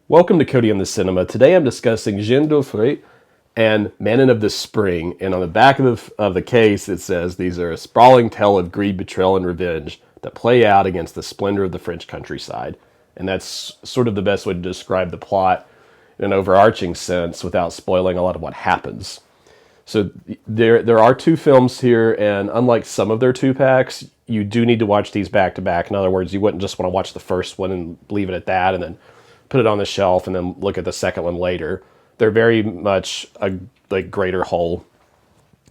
Welcome to Cody on the Cinema. Today I'm discussing Jean d'Aufray and Manon of the Spring. And on the back of the case it says, these are a sprawling tale of greed, betrayal, and revenge that play out against the splendor of the French countryside. And that's sort of the best way to describe the plot in an overarching sense without spoiling a lot of what happens. So there are two films here, and unlike some of their two-packs, you do need to watch these back-to-back. In other words, you wouldn't just want to watch the first one and leave it at that and then put it on the shelf and then look at the second one later. They're very much a greater whole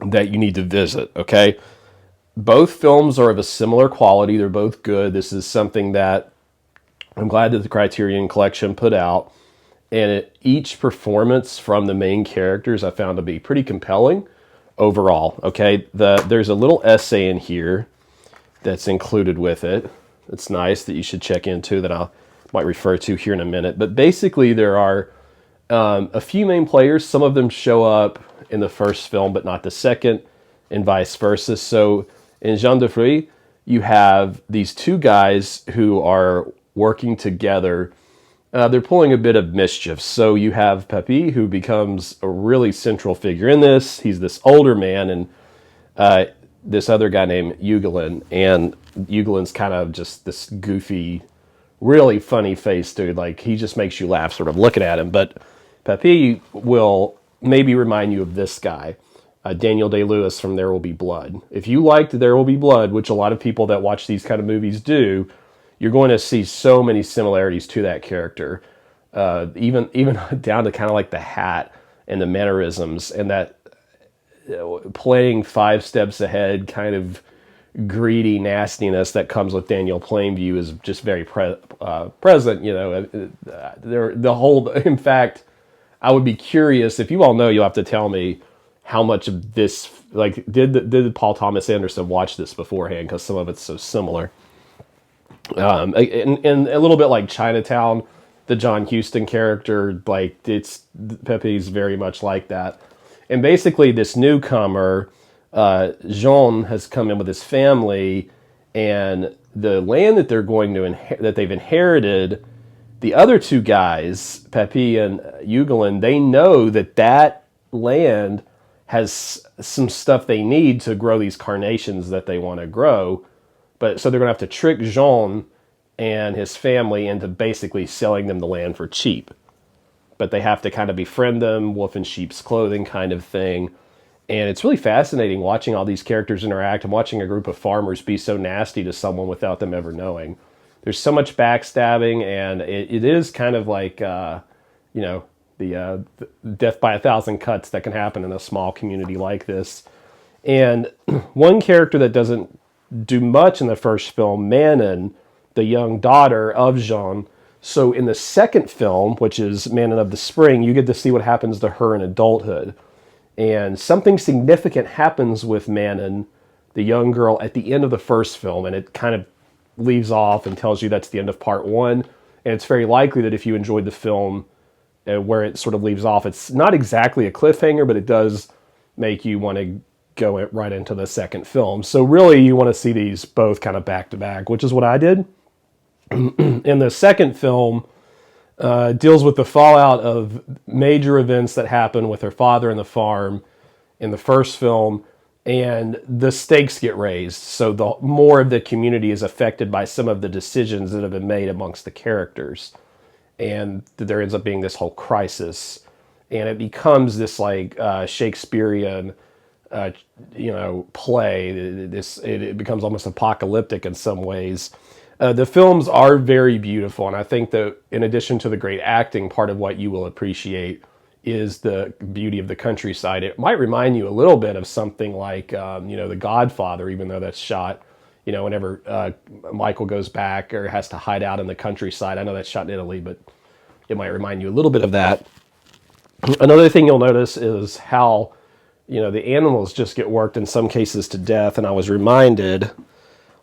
that you need to visit, okay? Both films are of a similar quality. They're both good. This is something that I'm glad that the Criterion Collection put out. And each performance from the main characters I found to be pretty compelling overall, okay? There's a little essay in here that's included with it. It's nice that you should check into that I might refer to here in a minute. But basically there are a few main players. Some of them show up in the first film, but not the second, and vice versa. So in Jean d'Aufray, you have these two guys who are working together. They're pulling a bit of mischief. So you have Papy, who becomes a really central figure in this. He's this older man, and this other guy named Huguelin. And Huguelin's kind of just this goofy, really funny face dude. Like, he just makes you laugh sort of looking at him. But Papy will maybe remind you of this guy, Daniel Day-Lewis from There Will Be Blood. If you liked There Will Be Blood, which a lot of people that watch these kind of movies do, you're going to see so many similarities to that character, even down to kind of like the hat and the mannerisms and that playing 5 steps ahead kind of greedy nastiness that comes with Daniel Plainview is just very present. You know, the whole. In fact, I would be curious if you all know. You'll have to tell me how much of this, like, did Paul Thomas Anderson watch this beforehand? Because some of it's so similar. And a little bit like Chinatown, the John Huston character, like Pepe's very much like that. And basically this newcomer, Jean, has come in with his family, and the land that they're going to that they've inherited, the other two guys, Papy and Huguelin, they know that land has some stuff they need to grow these carnations that they want to grow. But so they're going to have to trick Jean and his family into basically selling them the land for cheap. But they have to kind of befriend them, wolf in sheep's clothing kind of thing. And it's really fascinating watching all these characters interact and watching a group of farmers be so nasty to someone without them ever knowing. There's so much backstabbing, and it is kind of like, the death by 1,000 cuts that can happen in a small community like this. And one character that doesn't do much in the first film, Manon, the young daughter of Jean. So in the second film, which is Manon of the Spring, you get to see what happens to her in adulthood. And something significant happens with Manon, the young girl, at the end of the first film, and it kind of leaves off and tells you that's the end of part one. And it's very likely that if you enjoyed the film where it sort of leaves off, it's not exactly a cliffhanger, but it does make you want to go right into the second film. So really you want to see these both kind of back to back, which is what I did. In the second film, deals with the fallout of major events that happen with her father and the farm in the first film, and the stakes get raised. So the more of the community is affected by some of the decisions that have been made amongst the characters. And there ends up being this whole crisis. And it becomes this like Shakespearean play. It becomes almost apocalyptic in some ways. The films are very beautiful, and I think that in addition to the great acting, part of what you will appreciate is the beauty of the countryside. It might remind you a little bit of something like, The Godfather, even though that's shot, whenever Michael goes back or has to hide out in the countryside. I know that's shot in Italy, but it might remind you a little bit of that. Another thing you'll notice is how the animals just get worked in some cases to death. And I was reminded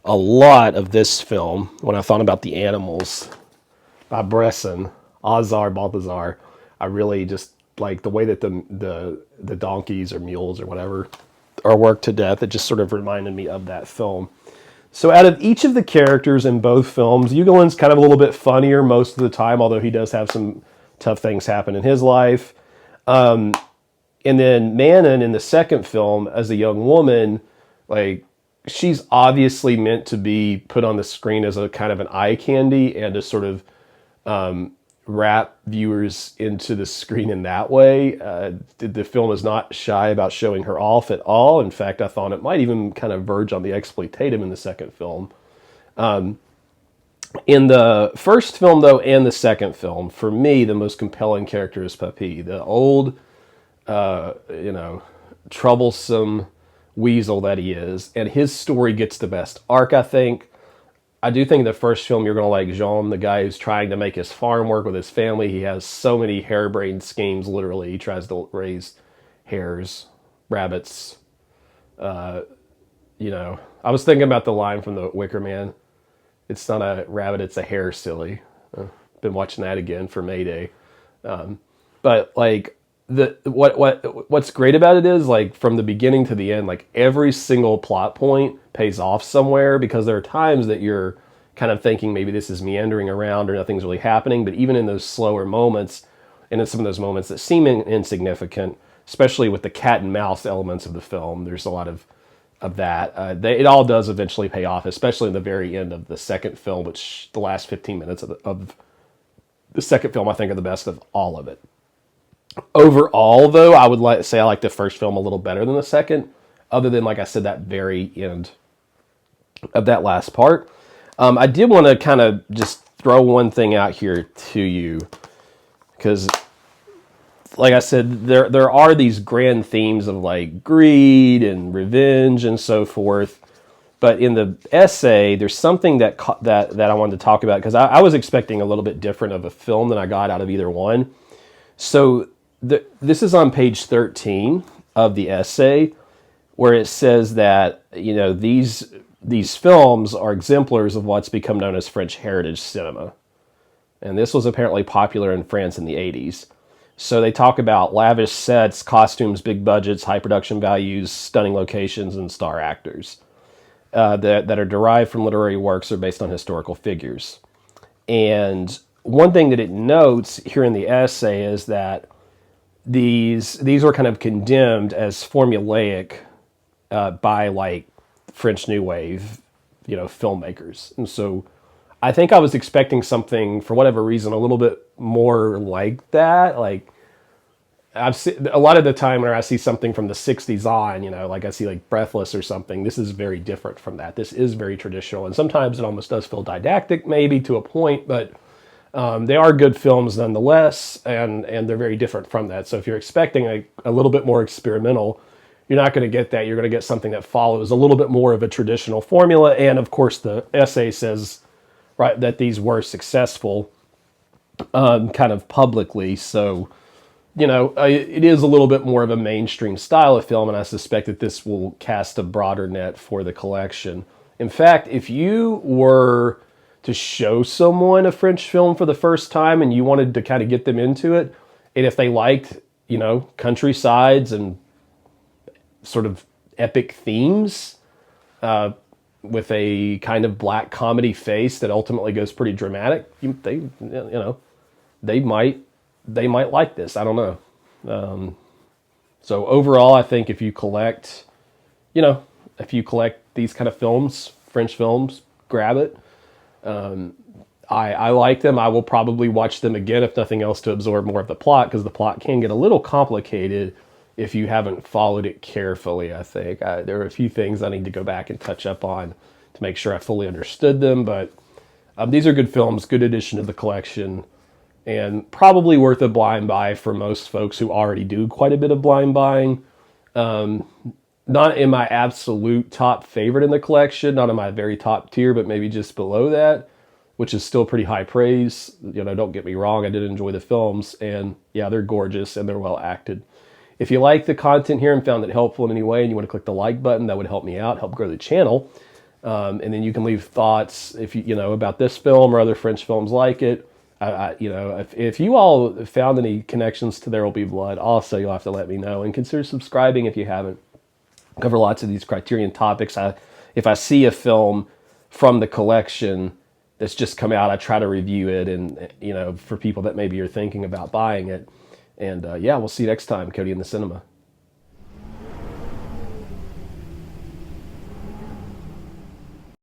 a lot of this film when I thought about The Animals by Bresson, Azar Balthazar. I really just like the way that the donkeys or mules or whatever are worked to death. It just sort of reminded me of that film. So out of each of the characters in both films, Huguelin's kind of a little bit funnier most of the time, although he does have some tough things happen in his life. And then Manon in the second film, as a young woman, like, she's obviously meant to be put on the screen as a kind of an eye candy and to sort of wrap viewers into the screen in that way. The film is not shy about showing her off at all. In fact, I thought it might even kind of verge on the exploitative in the second film. In the first film, though, and the second film, for me, the most compelling character is Papy, the old, troublesome weasel that he is. And his story gets the best arc, I think. I do think the first film you're going to like Jean, the guy who's trying to make his farm work with his family. He has so many harebrained schemes, literally. He tries to raise hares, rabbits. I was thinking about the line from The Wicker Man. It's not a rabbit, it's a hare, silly. Been watching that again for May Day. But like, what's great about it is, like, from the beginning to the end, like, every single plot point pays off somewhere, because there are times that you're kind of thinking maybe this is meandering around or nothing's really happening. But even in those slower moments, and in some of those moments that seem insignificant, especially with the cat and mouse elements of the film, there's a lot of that. It all does eventually pay off, especially in the very end of the second film, which the last 15 minutes of the second film, I think, are the best of all of it. Overall, though, I would say I like the first film a little better than the second, other than, like I said, that very end of that last part. I did want to kind of just throw one thing out here to you, because, like I said, there are these grand themes of, like, greed and revenge and so forth. But in the essay, there's something that I wanted to talk about, because I was expecting a little bit different of a film than I got out of either one. So this is on page 13 of the essay, where it says that, these films are exemplars of what's become known as French heritage cinema. And this was apparently popular in France in the 80s. So they talk about lavish sets, costumes, big budgets, high production values, stunning locations, and star actors that are derived from literary works or based on historical figures. And one thing that it notes here in the essay is that these were kind of condemned as formulaic by, like, French New Wave, filmmakers. And so I think I was expecting something, for whatever reason, a little bit more like that. Like, I've seen a lot of the time when I see something from the 60s on, like I see like Breathless or something, this is very different from that. This is very traditional. And sometimes it almost does feel didactic, maybe to a point, but they are good films nonetheless, and they're very different from that. So if you're expecting a little bit more experimental, you're not going to get that. You're going to get something that follows a little bit more of a traditional formula. And of course, the essay says, right, that these were successful kind of publicly. So, it is a little bit more of a mainstream style of film, and I suspect that this will cast a broader net for the collection. In fact, if you were to show someone a French film for the first time and you wanted to kind of get them into it, and if they liked, countrysides and sort of epic themes, with a kind of black comedy face that ultimately goes pretty dramatic, they might like this. I don't know. So overall, I think if you collect these kind of films, French films, grab it. I like them. I will probably watch them again, if nothing else, to absorb more of the plot, because the plot can get a little complicated if you haven't followed it carefully, I think. There are a few things I need to go back and touch up on to make sure I fully understood them, but these are good films, good addition to the collection, and probably worth a blind buy for most folks who already do quite a bit of blind buying. Not in my absolute top favorite in the collection, not in my very top tier, but maybe just below that, which is still pretty high praise. Don't get me wrong, I did enjoy the films, and yeah, they're gorgeous and they're well acted. If you like the content here and found it helpful in any way and you want to click the like button, that would help me out, help grow the channel. And then you can leave thoughts about this film or other French films like it. If you all found any connections to There Will Be Blood, also you'll have to let me know. And consider subscribing if you haven't. I cover lots of these Criterion topics. If I see a film from the collection that's just come out. I try to review it, and for people that maybe are thinking about buying it. And yeah, we'll see you next time, Cody in the Cinema.